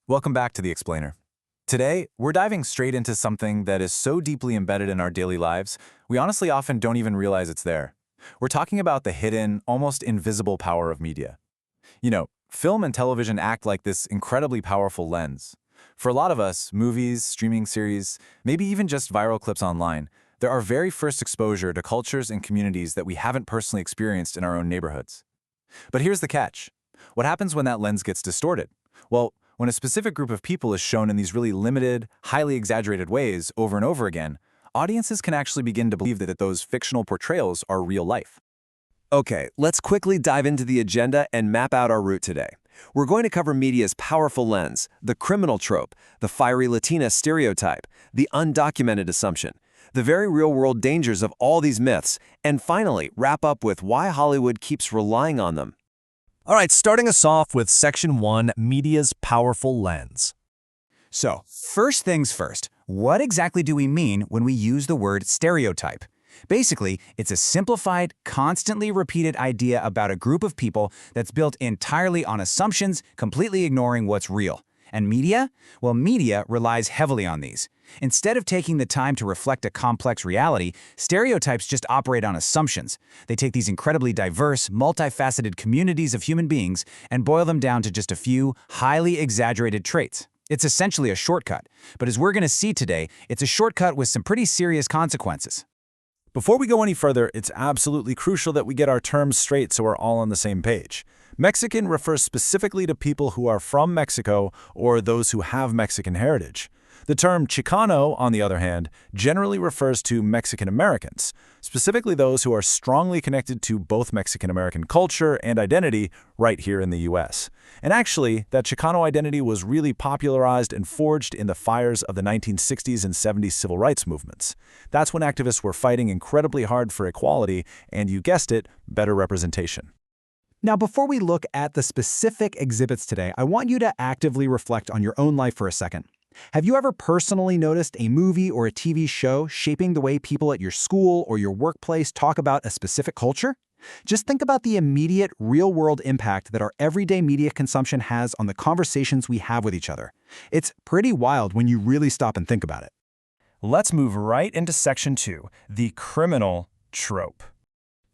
Welcome back to The Explainer. Today, we're diving straight into something that is so deeply embedded in our daily lives, we honestly often don't even realize it's there. We're talking about the hidden, almost invisible power of media. Film and television act like this incredibly powerful lens. For a lot of us, movies, streaming series, maybe even just viral clips online, they're our very first exposure to cultures and communities that we haven't personally experienced in our own neighborhoods. But here's the catch. What happens when that lens gets distorted? Well, when a specific group of people is shown in these really limited, highly exaggerated ways over and over again, audiences can actually begin to believe that those fictional portrayals are real life. Okay, let's quickly dive into the agenda and map out our route today. We're going to cover media's powerful lens, the criminal trope, the fiery Latina stereotype, the undocumented assumption, the very real-world dangers of all these myths, and finally, wrap up with why Hollywood keeps relying on them. All right, starting us off with Section 1, Media's Powerful Lens. So, first things first, what exactly do we mean when we use the word stereotype? Basically, it's a simplified, constantly repeated idea about a group of people that's built entirely on assumptions, completely ignoring what's real. And media? Well, media relies heavily on these. Instead of taking the time to reflect a complex reality, stereotypes just operate on assumptions. They take these incredibly diverse, multifaceted communities of human beings and boil them down to just a few highly exaggerated traits. It's essentially a shortcut. But as we're going to see today, it's a shortcut with some pretty serious consequences. Before we go any further, it's absolutely crucial that we get our terms straight so we're all on the same page. Mexican refers specifically to people who are from Mexico or those who have Mexican heritage. The term Chicano, on the other hand, generally refers to Mexican Americans, specifically those who are strongly connected to both Mexican American culture and identity right here in the U.S. And actually, that Chicano identity was really popularized and forged in the fires of the 1960s and 70s civil rights movements. That's when activists were fighting incredibly hard for equality and, you guessed it, better representation. Now, before we look at the specific exhibits today, I want you to actively reflect on your own life for a second. Have you ever personally noticed a movie or a TV show shaping the way people at your school or your workplace talk about a specific culture? Just think about the immediate, real-world impact that our everyday media consumption has on the conversations we have with each other. It's pretty wild when you really stop and think about it. Let's move right into Section 2, the criminal trope.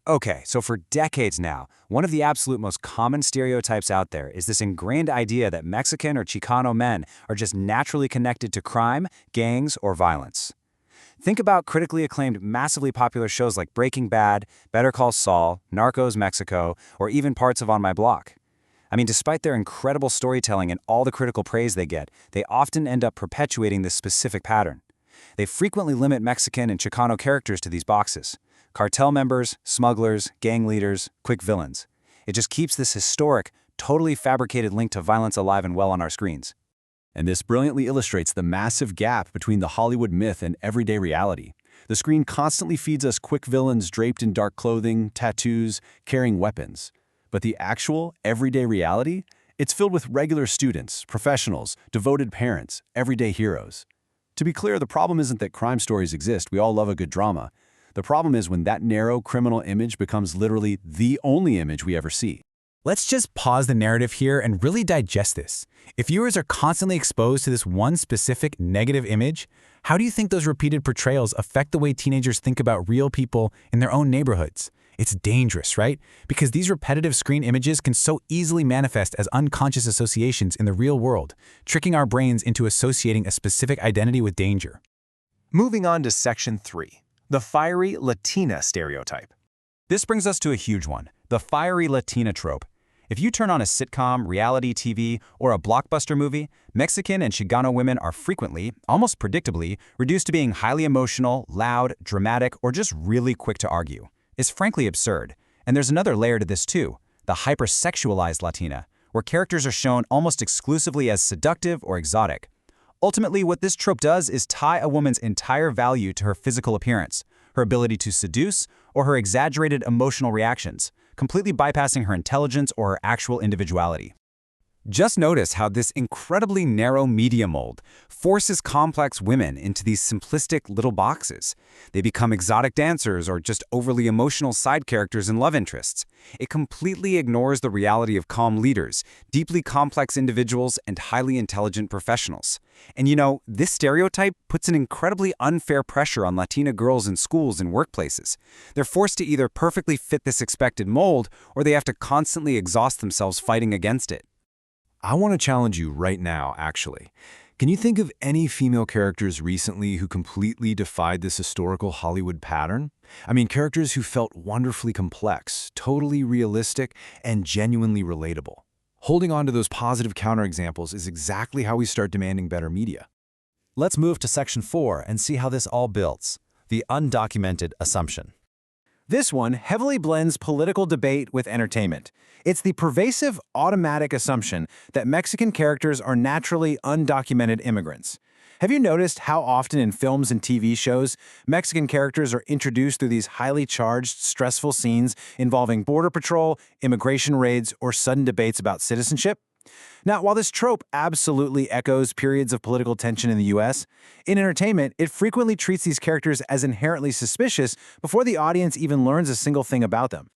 Okay, so for decades now, one of the absolute most common stereotypes out there is this ingrained idea that Mexican or Chicano men are just naturally connected to crime, gangs, or violence. Think about critically acclaimed, massively popular shows like Breaking Bad, Better Call Saul, Narcos Mexico, or even parts of On My Block. I mean, despite their incredible storytelling and all the critical praise they get, they often end up perpetuating this specific pattern. They frequently limit Mexican and Chicano characters to these boxes. Cartel members, smugglers, gang leaders, quick villains. It just keeps this historic, totally fabricated link to violence alive and well on our screens. And this brilliantly illustrates the massive gap between the Hollywood myth and everyday reality. The screen constantly feeds us quick villains draped in dark clothing, tattoos, carrying weapons. But the actual, everyday reality? It's filled with regular students, professionals, devoted parents, everyday heroes. To be clear, the problem isn't that crime stories exist. We all love a good drama. The problem is when that narrow criminal image becomes literally the only image we ever see. Let's just pause the narrative here and really digest this. If viewers are constantly exposed to this one specific negative image, how do you think those repeated portrayals affect the way teenagers think about real people in their own neighborhoods? It's dangerous, right? Because these repetitive screen images can so easily manifest as unconscious associations in the real world, tricking our brains into associating a specific identity with danger. Moving on to Section 3. The fiery Latina stereotype. This brings us to a huge one, the fiery Latina trope. If you turn on a sitcom, reality TV, or a blockbuster movie, Mexican and Chicano women are frequently, almost predictably, reduced to being highly emotional, loud, dramatic, or just really quick to argue. It's frankly absurd. And there's another layer to this too, the hypersexualized Latina, where characters are shown almost exclusively as seductive or exotic. Ultimately, what this trope does is tie a woman's entire value to her physical appearance, her ability to seduce, or her exaggerated emotional reactions, completely bypassing her intelligence or her actual individuality. Just notice how this incredibly narrow media mold forces complex women into these simplistic little boxes. They become exotic dancers or just overly emotional side characters and love interests. It completely ignores the reality of calm leaders, deeply complex individuals, and highly intelligent professionals. And this stereotype puts an incredibly unfair pressure on Latina girls in schools and workplaces. They're forced to either perfectly fit this expected mold, or they have to constantly exhaust themselves fighting against it. I want to challenge you right now, actually. Can you think of any female characters recently who completely defied this historical Hollywood pattern? I mean, characters who felt wonderfully complex, totally realistic, and genuinely relatable. Holding on to those positive counterexamples is exactly how we start demanding better media. Let's move to Section 4 and see how this all builds. The undocumented assumption. This one heavily blends political debate with entertainment. It's the pervasive, automatic assumption that Mexican characters are naturally undocumented immigrants. Have you noticed how often in films and TV shows, Mexican characters are introduced through these highly charged, stressful scenes involving border patrol, immigration raids, or sudden debates about citizenship? Now, while this trope absolutely echoes periods of political tension in the US, in entertainment, it frequently treats these characters as inherently suspicious before the audience even learns a single thing about them.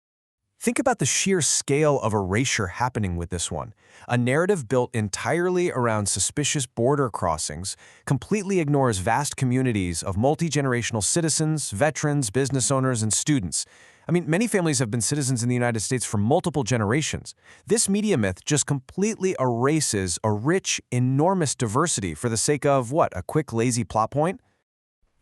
Think about the sheer scale of erasure happening with this one. A narrative built entirely around suspicious border crossings completely ignores vast communities of multi-generational citizens, veterans, business owners, and students. I mean, many families have been citizens in the United States for multiple generations. This media myth just completely erases a rich, enormous diversity for the sake of, what, a quick, lazy plot point?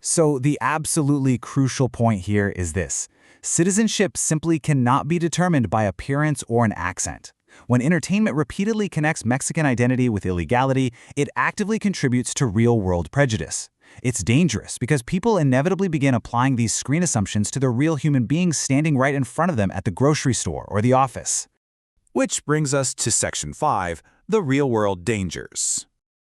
So the absolutely crucial point here is this. Citizenship simply cannot be determined by appearance or an accent. When entertainment repeatedly connects Mexican identity with illegality, it actively contributes to real-world prejudice. It's dangerous because people inevitably begin applying these screen assumptions to the real human beings standing right in front of them at the grocery store or the office. Which brings us to Section 5, the real-world dangers.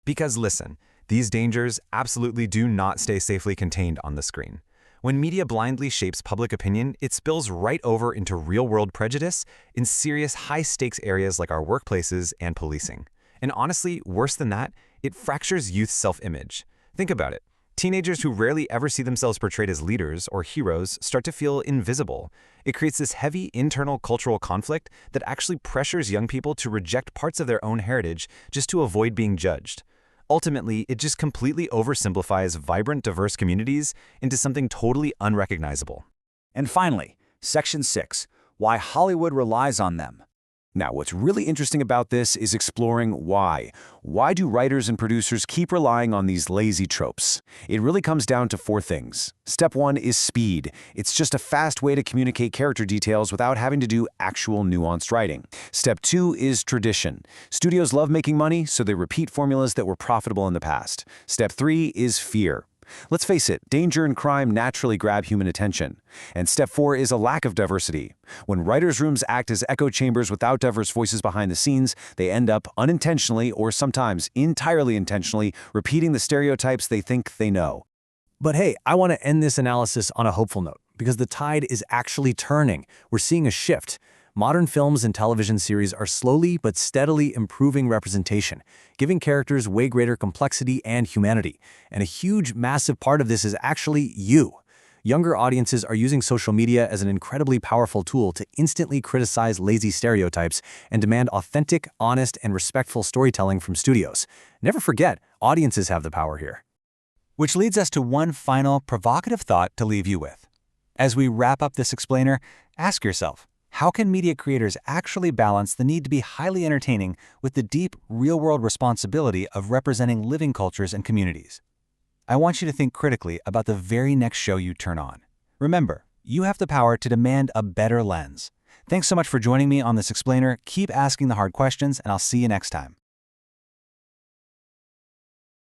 Because listen, these dangers absolutely do not stay safely contained on the screen. When media blindly shapes public opinion, it spills right over into real-world prejudice in serious high-stakes areas like our workplaces and policing. And honestly, worse than that, it fractures youth's self-image. Think about it. Teenagers who rarely ever see themselves portrayed as leaders or heroes start to feel invisible. It creates this heavy internal cultural conflict that actually pressures young people to reject parts of their own heritage just to avoid being judged. Ultimately, it just completely oversimplifies vibrant, diverse communities into something totally unrecognizable. And finally, Section 6, why Hollywood relies on them. Now, what's really interesting about this is exploring why. Why do writers and producers keep relying on these lazy tropes? It really comes down to 4 things. Step 1 is speed. It's just a fast way to communicate character details without having to do actual nuanced writing. Step 2 is tradition. Studios love making money, so they repeat formulas that were profitable in the past. Step 3 is fear. Let's face it, danger and crime naturally grab human attention. And step 4 is a lack of diversity. When writers' rooms act as echo chambers without diverse voices behind the scenes, they end up unintentionally, or sometimes entirely intentionally, repeating the stereotypes they think they know. But hey, I want to end this analysis on a hopeful note, because the tide is actually turning. We're seeing a shift. Modern films and television series are slowly but steadily improving representation, giving characters way greater complexity and humanity. And a huge, massive part of this is actually you. Younger audiences are using social media as an incredibly powerful tool to instantly criticize lazy stereotypes and demand authentic, honest, and respectful storytelling from studios. Never forget, audiences have the power here. Which leads us to one final provocative thought to leave you with. As we wrap up this explainer, ask yourself, how can media creators actually balance the need to be highly entertaining with the deep, real-world responsibility of representing living cultures and communities? I want you to think critically about the very next show you turn on. Remember, you have the power to demand a better lens. Thanks so much for joining me on this explainer. Keep asking the hard questions, and I'll see you next time.